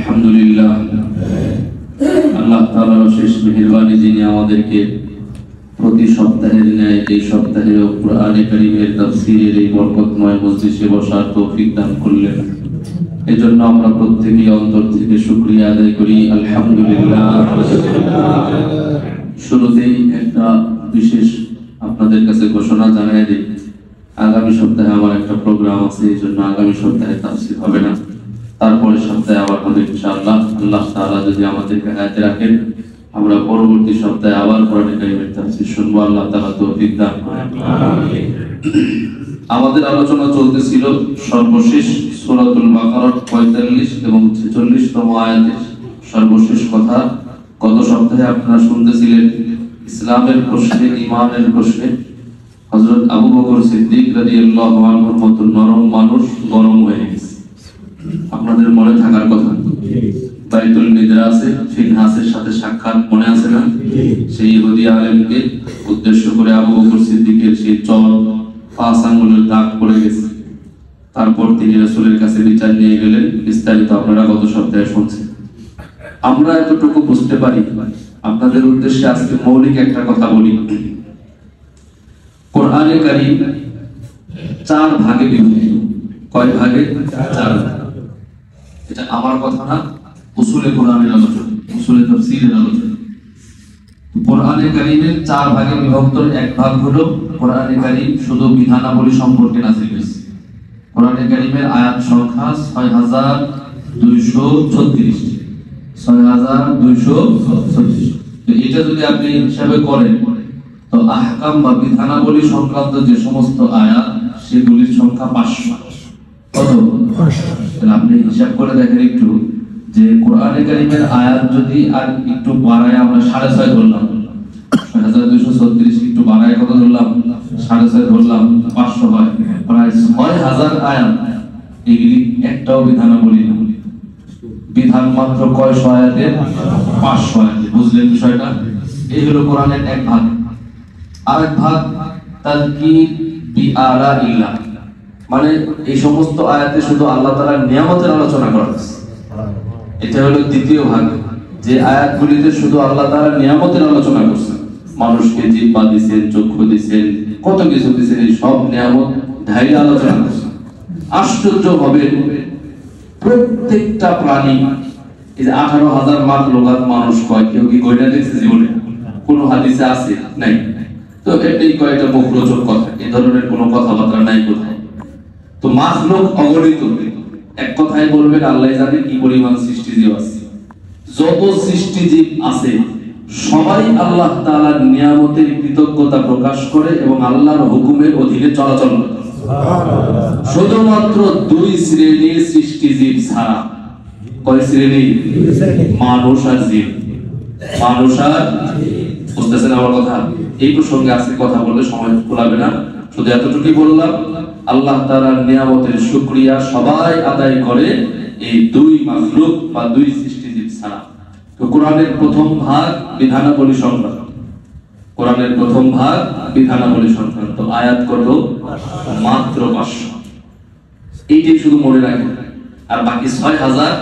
আলহামদুলিল্লাহ, আল্লাহ তাআলার শেষ মেহেরবানি যিনি আমাদেরকে প্রতি সপ্তাহের ন্যায় এই সপ্তাহেও কুরআনে কারীমের তাফসীরের এই বরকতময় মজলিসে বসার তৌফিক দান করলেন। এজন্য আমরা প্রত্যেকেই অন্তর থেকে শুকরিয়া আদায় করি আলহামদুলিল্লাহ। শুরুতেই একটা বিশেষ আপনাদের কাছে ঘোষণা জানাই দিই, আগামী সপ্তাহে আমার একটা প্রোগ্রাম আছে, এই জন্য আগামী সপ্তাহে তাফসীর হবে না, তারপরের সপ্তাহে আবার হবে ইনশাআল্লাহ। আল্লাহ তাআলা যদি আমাদেরকে হায়াতে রাখেন, আমরা পরবর্তী সপ্তাহে আবার কোরআনে কারীমের তাফসীর শুনবো। আল্লাহ তাআলা তৌফিক দান করেন। আমাদের আলোচনা চলতেছিল সর্বশেষ সূরাতুল বাকারার 45 এবং 46তম আয়াতের সর্বশেষ কথা। গত সপ্তাহে আপনারা শুনতেছিলেন ইসলামের প্রশ্নে, ঈমানের প্রশ্নে হযরত আবু বকর সিদ্দিক রাদিয়াল্লাহু আনহুর মতো নরম মানুষ গরম হয়ে গেছে। আপনাদের মনে থাকার কথা, বাইতুল মিদরাসে ফিনহাসের সাথে সাক্ষাৎ মনে আছে না? সেই ইহুদি আলেমকে উদ্দেশ্য করে আবু বকর সিদ্দিকের সেই চর 5 আঙ্গুলের দাগ পড়ে গেছে। তারপর তিনি রাসূলের কাছে বিচার নিয়ে গেলেন। বিস্তারিত আপনারা গত সপ্তাহে শুনছেন। আমরা এতটুকু বুঝতে পারি, আপনাদের উদ্দেশ্যে আজকে মৌলিক একটা কথা বলি। কোরআনে কারীম 4 ভাগে বিভক্ত। কয় ভাগে? 4। এটা আমার কথা না, উসুলে কোরআনের আলোচনা, উসুলে তাফসীরের আলোচনা। কোরআনে কারীমের 4 ভাগে বিভক্ত। এক ভাগ হলো কোরআনে কারীম শুধু বিধানাবলী সম্পর্কে নাযিল হয়েছে। কোরআনে কারীমের আয়াত সংখ্যা 6236। 6236। তো এটা যদি আপনি হিসাবে করেন, তো আহকাম বা বিধানাবলী সংক্রান্ত যে সমস্ত আয়াত, সেগুলির সংখ্যা 500। কত? 500। আপনি হিসাব করে দেখেন একটু, যে কোরআনে কারীমের আয়াত যদি আর একটু বাড়ায়, আমরা 6.5 ধরলাম, 6236 একটু বাড়ায় কত ধরলাম? 6.5 ধরলাম, 500 হয়, প্রায় 6000 আয়াত। এগুলি একটাও বিধানাবলী না। বিধান মাত্র কয়শো আয়াতের? 500 আয়াতের। বুঝলেন বিষয়টা? এই হলো কোরআনের এক ভাগ। আরেক ভাগ তাযকির বিআলাইল্লাহ, মানে এই সমস্ত আয়াতে শুধু আল্লাহ তাআলার নিয়ামতের আলোচনা করা হয়েছে। এটা হলো দ্বিতীয় ভাগ, যে আয়াতগুলিতে শুধু আল্লাহ তাআলার নিয়ামতের আলোচনা করছেন। মানুষকে জিহ্বা দিয়েছেন, চক্ষু দিয়েছেন, কত কিছু দিয়েছেন, এই সব নিয়ামত ঢাইলা আলোচনা করছেন। আশ্চর্য হবে, প্রত্যেকটা প্রাণী, এই যে 18,000 মাখলুকাত মানুষ কয়, কেউ কি কয়টা দেখছে জীবনে? কোন হাদিসে আছে? নাই। তো এটাই কয়টা মুখরোচক কথা, এই ধরনের কোনো কথাবার্তা নাই কোথায়। তো মাখলুক অগণিত। এক কথায় বলবেন, আল্লাহ জানে কি পরিমাণ সৃষ্টিজীব আছে। যত সৃষ্টিজীব আছে সবাই আল্লাহ তাআলার নিয়ামতের কৃতজ্ঞতা প্রকাশ করে এবং আল্লাহর হুকুমের অধীনে চলাচল করে। শুধুমাত্র 2 শ্রেণীর সৃষ্টিজীব ছাড়া। কয় শ্রেণী? মানুষ আর জিন। মানুষ আর, বুঝতেছেন আমার কথা? এই প্রসঙ্গে আজকে কথা বললে সময় কুলাবে না, শুধু এতটুকুই বললাম, আল্লাহ তাআলার নিয়ামতের শুকরিয়া সবাই আদায় করে, এই 2 মাখলুক বা 2 সৃষ্টিজীব ছাড়া। তো কোরআনের প্রথম ভাগ বিধানাবলী সংক্রান্ত। কোরআনের প্রথম ভাগ বিধানাবলী সংক্রান্ত। আয়াত কত? মাত্র 500। এইটাই শুধু মনে রাখেন। আর বাকি 6000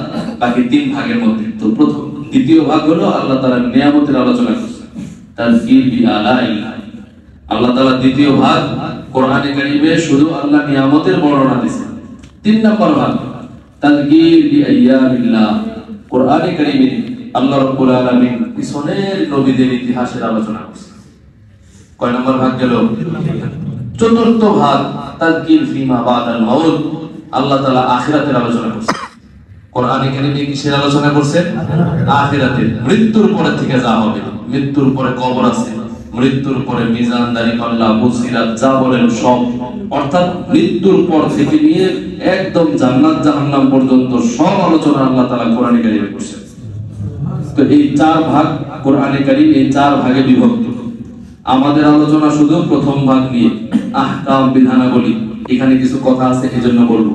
বাকি 3 ভাগের মধ্যে। তো প্রথম, দ্বিতীয় ভাগ হলো আল্লাহ তাআলার নিয়ামতের আলোচনা করছেন, তাযকির বিআলাইল্লাহ। আল্লাহ তাআলা দ্বিতীয় ভাগ কোরআনে কারীমে শুধু আল্লাহ নিয়ামতের বর্ণনা দিয়েছেন। 3 নম্বর ভাগ তাযকির বিআইয়ামিল্লাহ। কোরআনে কারীমে আল্লাহ রাব্বুল আলামিন পিছনের নবীদের ইতিহাসের আলোচনা করেছেন। কয় নম্বর ভাগ গেল? চতুর্থ ভাগ তাযকির ফিমা বাদাল মাউত। আল্লাহ তাআলা আখিরাতের আলোচনা করেছেন। কোরআনে কারীমে কিসের আলোচনা করেছেন? আখিরাতের। মৃত্যুর পরে থেকে যা হবে, মৃত্যুর পরে কবর আছে, মৃত্যুর পরে মিজানদারি, আল্লাহ বুসিরাত, যা বলেন সব, অর্থাৎ মৃত্যুর পর থেকে নিয়ে একদম জান্নাত জাহান্নাম পর্যন্ত সব আলোচনা আল্লাহ তাআলা কোরআনে কারীমে করেছেন। তো এই 4 ভাগ কোরআনে কারীম, এই 4 ভাগে বিভক্ত। আমাদের আলোচনা শুধু প্রথম ভাগ নিয়ে, আহকাম বিধানাবলী। এখানে কিছু কথা আছে, এজন্য বলবো।